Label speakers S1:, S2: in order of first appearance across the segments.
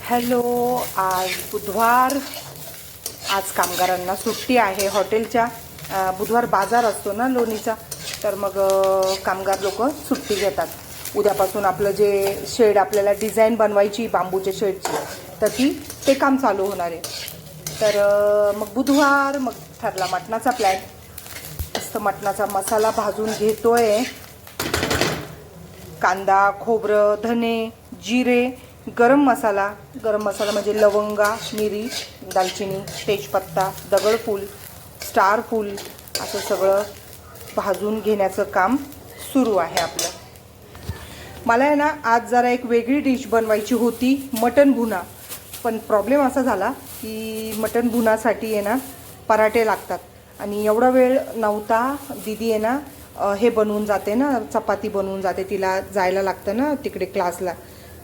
S1: Hello, आज बुधवार. आज कामगारांना सुट्टी आहे हॉटेलच्या. बुधवार बाजार असतो ना लोणीचा, तर मग कामगार लोक सुट्टी घेतात. उद्यापासून आपलं जे शेड आपल्याला डिझाईन बनवायची बांबूच्या शेडची, तर ते काम चालू होणार आहे. तर मग बुधवार मग ठरला मटणाचा प्लॅन. मस्त मटणाचा मसाला भाजून घेतोय. कांदा, खोबरं, धने, जिरे, गरम मसाला म्हणजे लवंगा, मिरी, दालचिनी, तेजपत्ता, दगडफूल, स्टार फूल असं सगळं भाजून घेण्याचं काम सुरू आहे आपलं. मला आहे ना आज जरा एक वेगळी डिश बनवायची होती, मटण भुना. पण प्रॉब्लेम असा झाला की मटण भुनासाठी आहे ना पराठे लागतात आणि एवढा वेळ नव्हता. दीदी आहे ना हे बनवून जाते ना, चपाती बनवून जाते, तिला जायला लागतं ना तिकडे क्लासला.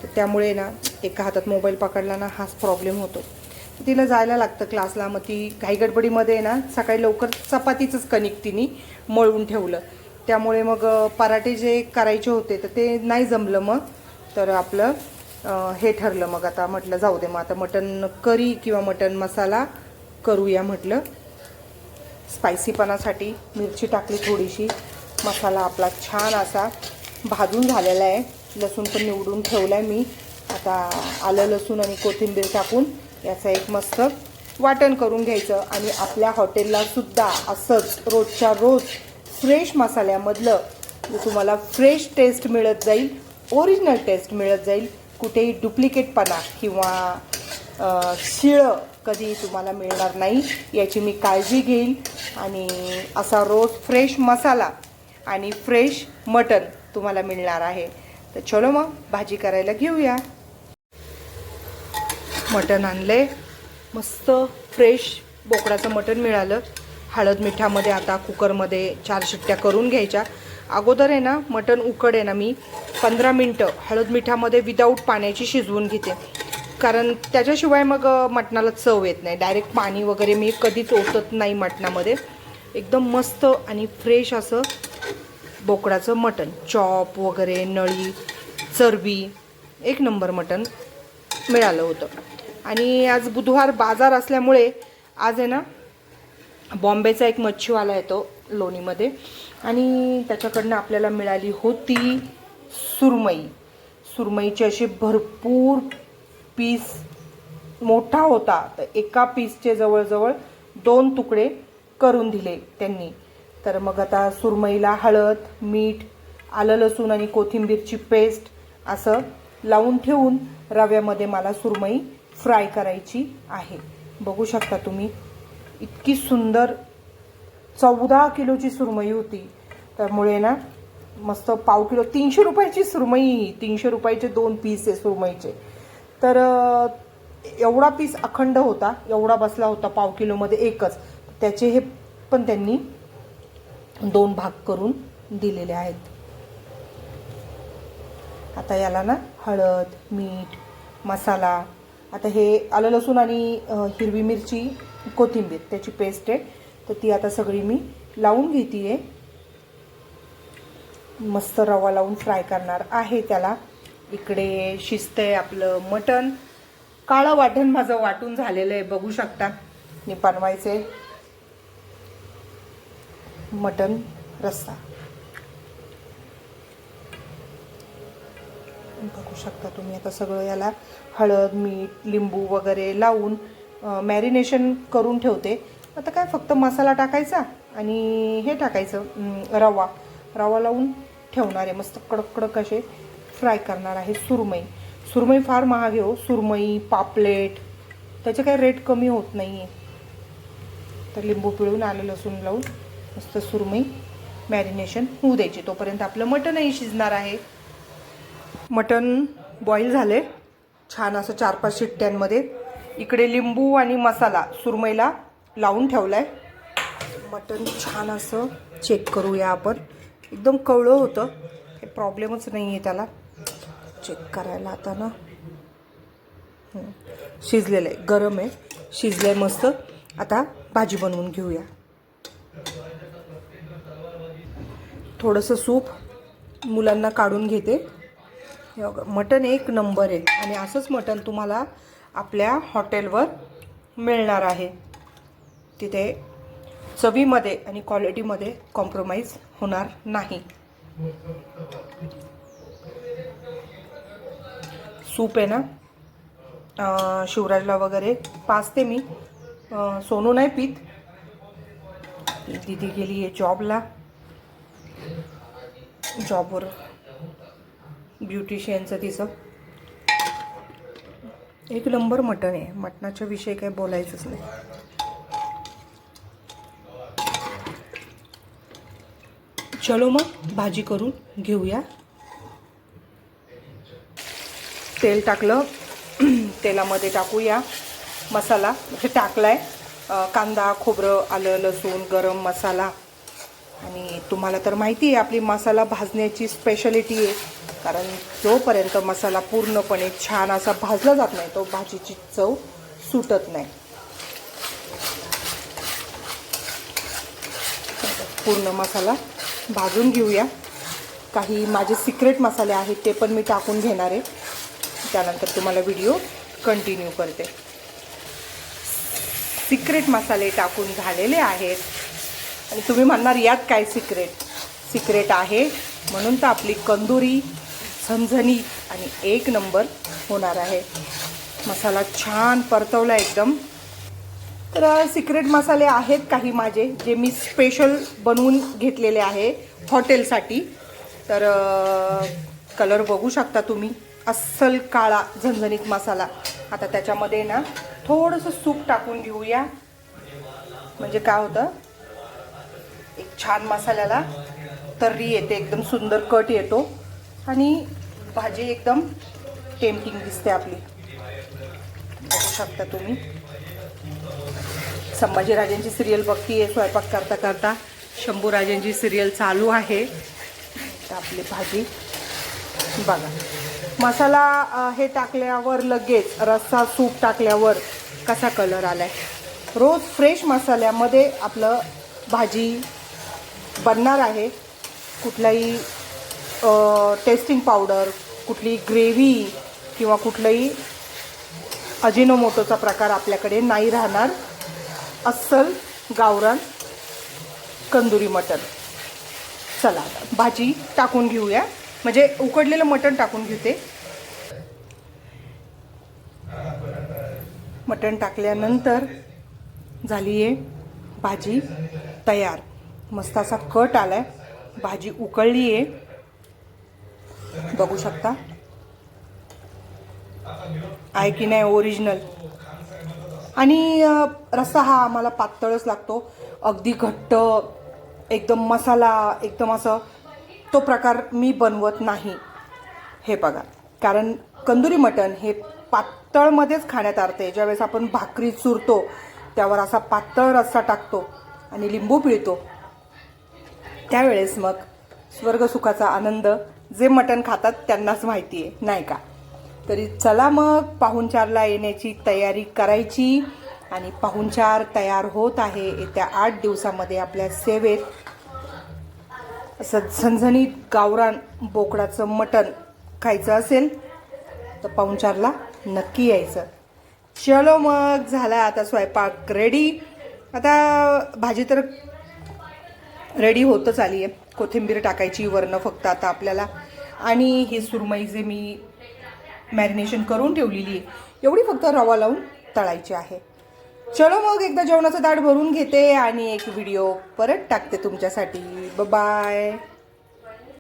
S1: तर त्यामुळे ना एका हातात मोबाईल पकडला ना हाच प्रॉब्लेम होतो. तिला जायला लागतं क्लासला. मग ती घाईगडबडीमध्ये ना सकाळी लवकर चपातीचंच कणिक तिने मळून ठेवलं. त्यामुळे मग पराठे जे करायचे होते तर ते नाही जमलं. मग तर आपलं हे ठरलं. मग आता म्हटलं जाऊ दे, मग आता मटण करी किंवा मटण मसाला करूया म्हटलं. स्पायसीपणासाठी मिरची टाकली थोडीशी. मसाला आपला छान असा भाजून झालेला आहे. लसूण पण निवडून ठेवला आहे मी. आता आलं, लसूण आणि कोथिंबीर टाकून याचं एक मस्त वाटण करून घ्यायचं. आणि आपल्या हॉटेलला सुद्धा असंच रोजच्या रोज फ्रेश मसाल्यामधलं तुम्हाला फ्रेश टेस्ट मिळत जाईल, ओरिजिनल टेस्ट मिळत जाईल. कुठेही डुप्लिकेटपणा किंवा शिळं कधी तुम्हाला मिळणार नाही, याची मी काळजी घेईल. आणि असा रोज फ्रेश मसाला आणि फ्रेश मटण तुम्हाला मिळणार आहे. तर चलो मग भाजी करायला घेऊया. मटण आणले, मस्त फ्रेश बोकडाचं मटण मिळालं. हळद मिठामध्ये आता कुकरमध्ये 4 शिट्ट्या करून घ्यायच्या. अगोदर आहे ना मटण उकड आहे ना मी 15 मिनटं हळद मिठामध्ये विदाऊट पाण्याची शिजवून घेते, कारण त्याच्याशिवाय मग मटणाला चव येत नाही. डायरेक्ट पाणी वगैरे मी कधीच ओतत नाही मटणामध्ये. एकदम मस्त आणि फ्रेश असं बोकडाचं मटण, चॉप वगैरे, नळी, चरबी, एक नंबर मटण मिळालं होतं. आणि आज बुधवार बाजार असल्यामुळे आज आहे ना बॉम्बेचा एक मच्छीवाला येतो लोणीमध्ये, आणि त्याच्याकडनं आपल्याला मिळाली होती सुरमई. सुरमईची अशी भरपूर पीस मोठा होता, तर एका पीसचे जवळजवळ 2 तुकडे करून दिले त्यांनी. तर मग आता सुरमईला हळद, मीठ, आलं, लसूण आणि कोथिंबीरची पेस्ट असं लावून ठेवून रव्यामध्ये मला सुरमई फ्राय करायची आहे. बघू शकता तुम्ही, इतकी सुंदर 14 किलोची सुरमई होती. त्यामुळे ना मस्त पाव किलो, 300 रुपयाची सुरमई, 300 रुपयाचे 2 पीस आहे सुरमईचे. तर एवढा पीस अखंड होता, एवढा बसला होता पाव किलोमध्ये एकच. त्याचे हे पण त्यांनी 2 भाग करून दिलेले आहेत. आता याला ना हळद, मीठ, मसाला, आता हे आलं, लसूण आणि हिरवी मिरची, कोथिंबीर त्याची पेस्ट आहे, तर ती आता सगळी मी लावून घेते. मस्त रवा लावून फ्राय करणार आहे त्याला. इकडे शिजतंय आपलं मटण. काळं वाटण माझं वाटून झालेलं आहे, बघू शकता. मी बनवायचे मटण रस्सा, बघू शकता तुम्ही. आता सगळं याला हळद, मीठ, लिंबू वगैरे लावून मॅरिनेशन करून ठेवते. आता काय फक्त मसाला टाकायचा आणि हे टाकायचं रवा लावून ठेवणार आहे. मस्त कडक कडक असे फ्राय करणार आहे सुरमई फार महाग आहे हो. सुरमई, पापलेट, त्याचे काही रेट कमी होत नाही आहे. तर लिंबू पिळून, आलं, लसूण लावून मस्त सुरमई मॅरिनेशन होऊ द्यायची. तोपर्यंत आपलं मटणही शिजणार आहे. मटण बॉईल झाले छान असं 4-5 शिट्ट्यांमध्ये. इकडे लिंबू आणि मसाला सुरमईला लावून ठेवलाय. मटण छान असं चेक करूया आपण. एकदम कवळं होतं, काही प्रॉब्लेमच नाही आहे त्याला चेक करायला. आता ना शिजलेलं आहे, गरम आहे, शिजलं आहे मस्त. आता भाजी बनवून घेऊया. थोडंसं सूप मुलांना काढून घेते. हे बघा मटण एक नंबर आहे आणि असंच मटण तुम्हाला आपल्या हॉटेलवर मिळणार आहे. तिथे चवीमध्ये आणि क्वालिटीमध्ये कॉम्प्रोमाइज होणार नाही. सूप आहे ना शिवराजला वगैरे पाजते मी. सोनू नाही पीत. दीदी गेली आहे जॉबला. जॉबवर ब्युटिशियनचं तिचं. एक नंबर मटण आहे. मटणाच्या विषयी काही बोलायचंच नाही. चलो मग भाजी करून घेऊया. तेल टाकलं. तेलामध्ये टाकूया मसाला. हे टाकलाय कांदा, खोबरं, आलं, लसूण, गरम मसाला. आणि तुम्हाला तर माहिती आहे आपली मसाला भाजण्याची स्पेशालिटी आहे. कारण जोपर्यंत मसाला पूर्णपणे छान असा भाजला जात नाही तो भाजीची चव सुटत नाही. पूर्ण मसाला भाजून घेऊया. काही माझे सिक्रेट मसाले आहेत ते पण मी टाकून घेणार आहे. त्यानंतर तुम्हाला व्हिडिओ कंटिन्यू करते. सिक्रेट मसाले टाकून झालेले आहेत. आणि तुम्ही म्हणणार यात काय सिक्रेट आहे म्हणून तर आपली कंदुरी झणझणीत आणि एक नंबर होणार आहे. मसाला छान परतवला एकदम. तर सिक्रेट मसाले आहेत काही माझे जे मी स्पेशल बनवून घेतलेले आहे हॉटेलसाठी. तर कलर बघू शकता तुम्ही. अस्सल काळा झणझणीत मसाला. आता त्याच्यामध्ये ना थोडंसं सूप टाकून घेऊया. म्हणजे काय होतं एक छान मसाल्याला तर्री येते. एकदम सुंदर कट येतो आणि भाजी एकदम टेम्पटिंग दिसते आपली. बघू शकता तुम्ही. संभाजीराजेंची सिरियल बघतीये स्वयंपाक करता करता. शंभूराजेंची सिरियल चालू आहे. तर आपली भाजी बघा. मसाला हे टाकल्यावर लगेच रस्सा सूप टाकल्यावर कसा कलर आलाय. रोज फ्रेश मसाल्यामध्ये आपलं भाजी बनणार आहे. कुठलाही टेस्टिंग पावडर, कुठली ग्रेव्ही किंवा कुठलाही अजिनोमोटोचा प्रकार आपल्याकडे नाही राहणार. अस्सल गावरान कंदुरी मटण. चला भाजी टाकून घेऊया. म्हणजे उकडलेलं मटण टाकून घेते. मटण टाकल्यानंतर झाली आहे भाजी तयार. मस्त असा कट आलाय. भाजी उकळली आहे बघू शकता. आहे की नाही ओरिजिनल. आणि रस्सा हा आम्हाला पातळच लागतो. अगदी घट्ट एकदम मसाला एकदम असं तो प्रकार मी बनवत नाही. हे बघा कारण कंदुरी मटण हे पातळमध्येच खाण्यात अर्थ आहे. ज्यावेळेस आपण भाकरी चुरतो त्यावर असा पातळ रस्सा टाकतो आणि लिंबू पिळतो त्यावेळेस मग स्वर्गसुखाचा आनंद जे मटण खातात त्यांनाच माहिती आहे नाही का. तरी चला मग पाहुणचारला येण्याची तयारी करायची. आणि पाहुणचार तयार होत आहे. येत्या 8 दिवसामध्ये आपल्या सेवेत असं झणझणीत गावरान बोकडाचं मटण खायचं असेल तर पाहुणचारला नक्की यायचं. चलो मग झाला आता स्वयंपाक रेडी. आता भाजी तर रेडी होतच आली आहे. कोथिंबीर टाकायची वरनं फक्त आता आपल्याला. आणि ही सुरमई जे मी मॅरिनेशन करून ठेवलेली आहे एवढी फक्त रवा लावून तळायची आहे. चलो मग एकदा जेवणाचं ताट भरून घेते आणि एक व्हिडिओ परत टाकते तुमच्यासाठी. बाय.